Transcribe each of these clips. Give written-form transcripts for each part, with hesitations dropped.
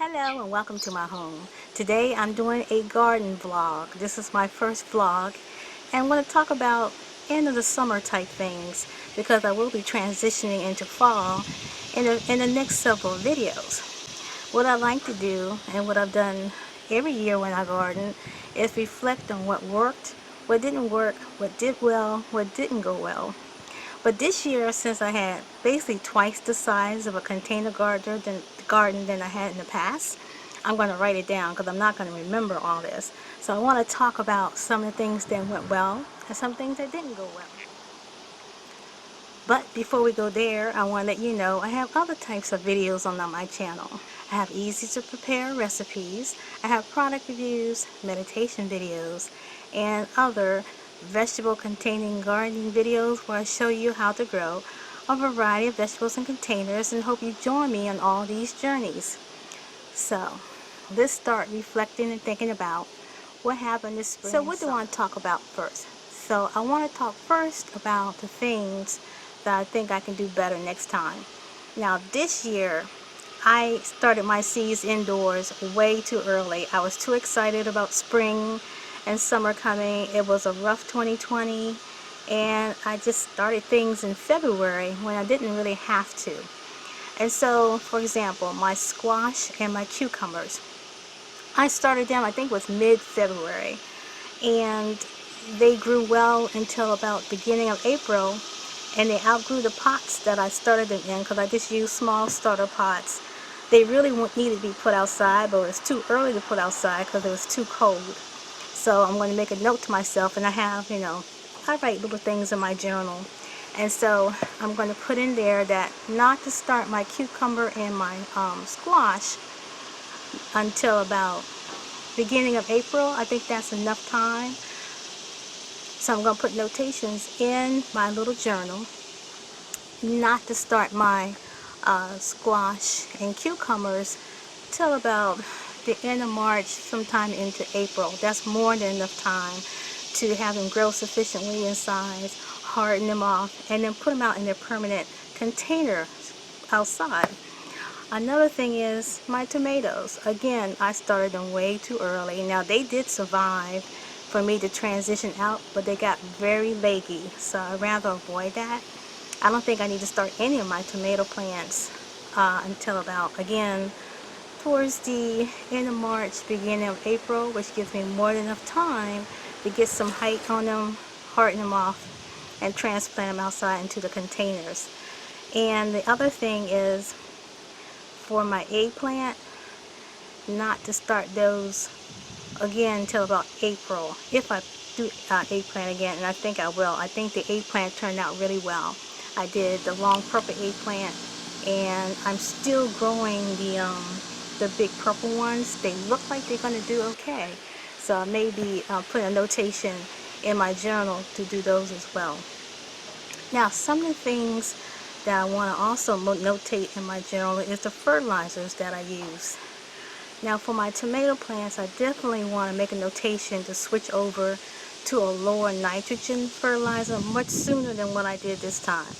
Hello and welcome to my home. Today I'm doing a garden vlog. This is my first vlog and I want to talk about end of the summer type things because I will be transitioning into fall in the next several videos. What I like to do and what I've done every year when I garden is reflect on what worked, what didn't work, what did well, what didn't go well. But this year, since I had basically twice the size of a container garden than I had in the past, I'm going to write it down because I'm not going to remember all this. So I want to talk about some of the things that went well and some things that didn't go well. But before we go there, I want to let you know I have other types of videos on my channel. I have easy to prepare recipes, I have product reviews, meditation videos, and other vegetable containing gardening videos where I show you how to grow a variety of vegetables in containers and hope you join me on all these journeys. So let's start reflecting and thinking about what happened this spring. So what do I want to talk about first? So I want to talk first about the things that I think I can do better next time. Now this year I started my seeds indoors way too early. I was too excited about spring and summer coming. It was a rough 2020 and I just started things in February when I didn't really have to. And so, for example, my squash and my cucumbers, I started them I think it was mid-February and they grew well until about beginning of April, and they outgrew the pots that I started them in because I just used small starter pots. They really needed to be put outside, but it was too early to put outside because it was too cold. So I'm going to make a note to myself, and I have, I write little things in my journal. And so I'm going to put in there that not to start my cucumber and my squash until about beginning of April. I think that's enough time. So I'm going to put notations in my little journal not to start my squash and cucumbers till about the end of March, sometime into April. That's more than enough time to have them grow sufficiently in size, harden them off, and then put them out in their permanent container outside. Another thing is my tomatoes. Again, I started them way too early. Now they did survive for me to transition out, but they got very leggy, so I'd rather avoid that. I don't think I need to start any of my tomato plants until about, again, towards the end of March, beginning of April, which gives me more than enough time to get some height on them, harden them off, and transplant them outside into the containers. And the other thing is for my eggplant, not to start those again until about April. If I do eggplant again, and I think I will. I think the eggplant turned out really well. I did the long purple eggplant, and I'm still growing the big purple ones. They look like they're going to do okay. So I may be putting a notation in my journal to do those as well. Now, some of the things that I want to also notate in my journal is the fertilizers that I use. Now for my tomato plants, I definitely want to make a notation to switch over to a lower nitrogen fertilizer much sooner than what I did this time.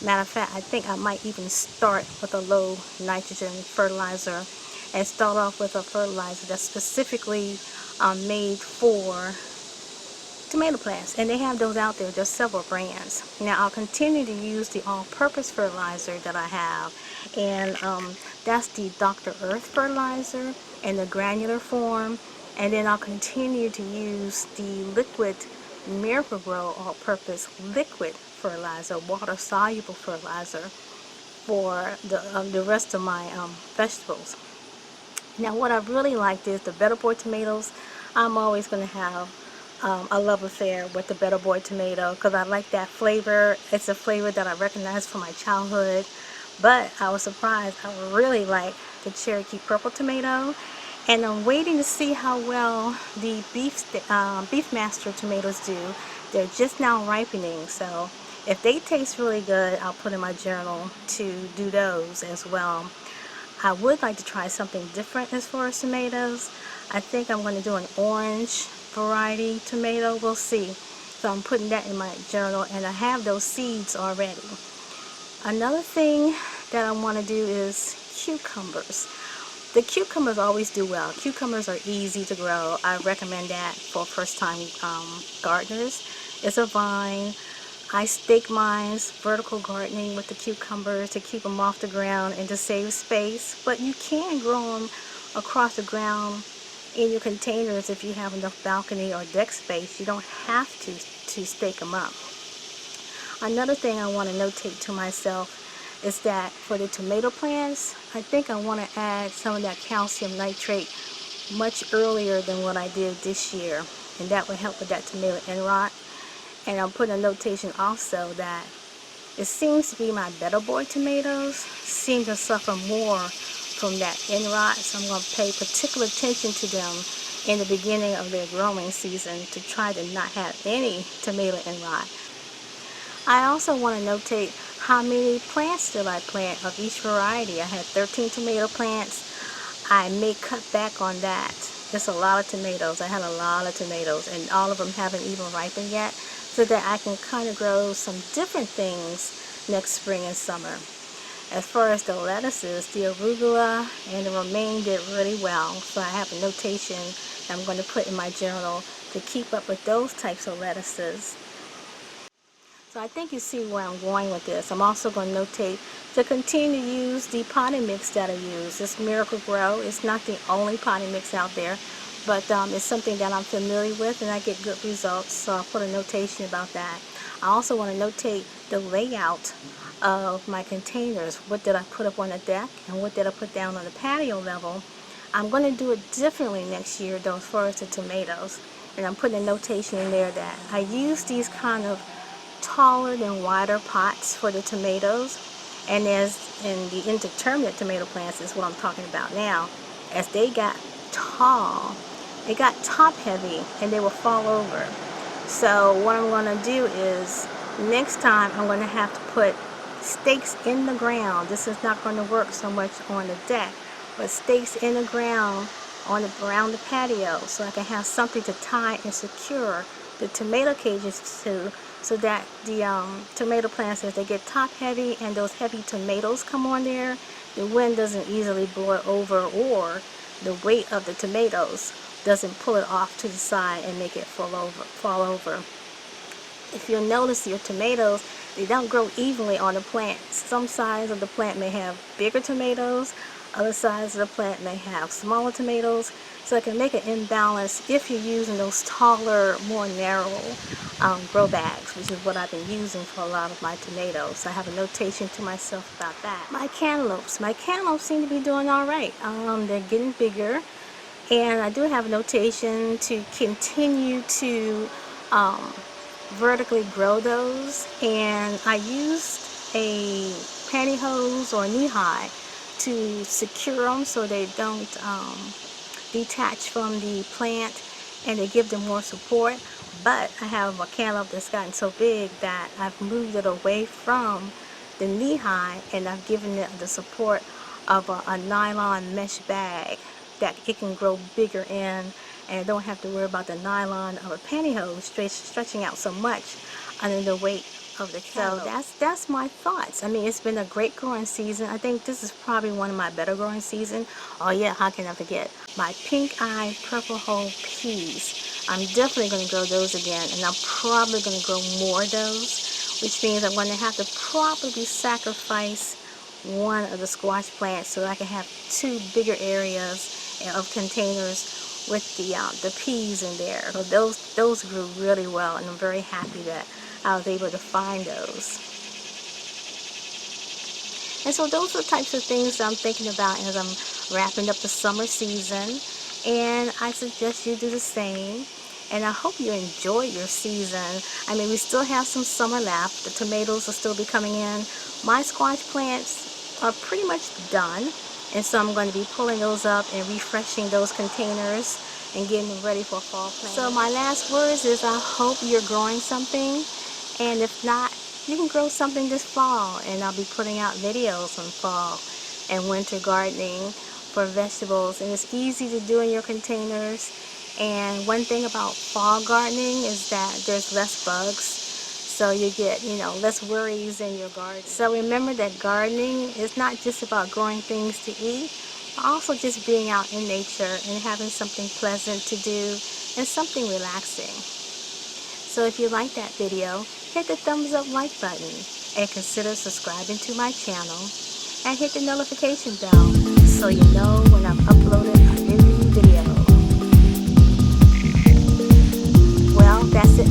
Matter of fact, I think I might even start with a low nitrogen fertilizer and start off with a fertilizer that's specifically made for tomato plants, and they have those out there. There's several brands. Now I'll continue to use the all-purpose fertilizer that I have, and that's the Dr. Earth fertilizer in the granular form, and then I'll continue to use the liquid Miracle-Gro all-purpose liquid fertilizer, water-soluble fertilizer for the rest of my vegetables. Now what I really liked is the Better Boy tomatoes. I'm always going to have a love affair with the Better Boy tomato because I like that flavor. It's a flavor that I recognize from my childhood. But I was surprised. I really like the Cherokee Purple tomato, and I'm waiting to see how well the Beefmaster tomatoes do. They're just now ripening, so if they taste really good, I'll put in my journal to do those as well. I would like to try something different as far as tomatoes. I think I'm going to do an orange variety tomato. We'll see. So I'm putting that in my journal, and I have those seeds already. Another thing that I want to do is cucumbers. The cucumbers always do well. Cucumbers are easy to grow. I recommend that for first-time gardeners. It's a vine. I stake mine vertical gardening with the cucumbers to keep them off the ground and to save space. But you can grow them across the ground in your containers if you have enough balcony or deck space. You don't have to stake them up. Another thing I want to notate to myself is that for the tomato plants, I think I want to add some of that calcium nitrate much earlier than what I did this year, and that will help with that tomato end rot. And I'm putting a notation also that it seems to be my better boy tomatoes seem to suffer more from that end rot, so I'm going to pay particular attention to them in the beginning of their growing season to try to not have any tomato end rot. I also want to notate how many plants did I plant of each variety. I had 13 tomato plants. I may cut back on that. It's a lot of tomatoes. I had a lot of tomatoes, and all of them haven't even ripened yet, so that I can kind of grow some different things next spring and summer. As far as the lettuces, the arugula and the romaine did really well, so I have a notation that I'm going to put in my journal to keep up with those types of lettuces. So I think you see where I'm going with this. I'm also going to notate to continue to use the potting mix that I use. This Miracle Grow. It's not the only potting mix out there, but it's something that I'm familiar with and I get good results, so I'll put a notation about that. I also want to notate the layout of my containers. What did I put up on the deck and what did I put down on the patio level? I'm going to do it differently next year though as far as the tomatoes. And I'm putting a notation in there that I use these kind of taller than wider pots for the tomatoes, and as in the indeterminate tomato plants is what I'm talking about now. As they got tall, they got top heavy and they will fall over. So what I'm going to do is next time I'm going to have to put stakes in the ground. This is not going to work so much on the deck, but stakes in the ground around the patio so I can have something to tie and secure the tomato cages to, so that the tomato plants, as they get top heavy and those heavy tomatoes come on there, the wind doesn't easily blow it over, or the weight of the tomatoes doesn't pull it off to the side and make it fall over. If you'll notice, your tomatoes, they don't grow evenly on the plant. Some sides of the plant may have bigger tomatoes, other sides of the plant may have smaller tomatoes, so it can make an imbalance if you're using those taller, more narrow grow bags, which is what I've been using for a lot of my tomatoes. I have a notation to myself about that. My cantaloupes seem to be doing all right. They're getting bigger, and I do have a notation to continue to vertically grow those, and I used a pantyhose or knee-high to secure them so they don't detach from the plant, and they give them more support. But I have a cantaloupe that's gotten so big that I've moved it away from the knee-high, and I've given it the support of a nylon mesh bag that it can grow bigger in, and I don't have to worry about the nylon of a pantyhose stretching out so much under the weight of the cantaloupe. So that's my thoughts. I mean, it's been a great growing season. I think this is probably one of my better growing season. Oh yeah, how can I forget my pink-eye purple hole peas? I'm definitely going to grow those again, and I'm probably going to grow more of those, which means I'm going to have to probably sacrifice one of the squash plants so I can have two bigger areas of containers with the peas in there. So those grew really well, and I'm very happy that I was able to find those. And so those are the types of things that I'm thinking about as I'm wrapping up the summer season, and I suggest you do the same. And I hope you enjoy your season. I mean, we still have some summer left. The tomatoes will still be coming in. My squash plants are pretty much done, and so I'm going to be pulling those up and refreshing those containers and getting them ready for fall planting. So my last words is I hope you're growing something, and if not, you can grow something this fall, and I'll be putting out videos on fall and winter gardening for vegetables, and it's easy to do in your containers. And one thing about fall gardening is that there's less bugs, so you get, less worries in your garden. So remember that gardening is not just about growing things to eat, Also just being out in nature and having something pleasant to do and something relaxing. So if you like that video, hit the thumbs up like button and consider subscribing to my channel and hit the notification bell so you know when I've uploaded a new video. Well, that's it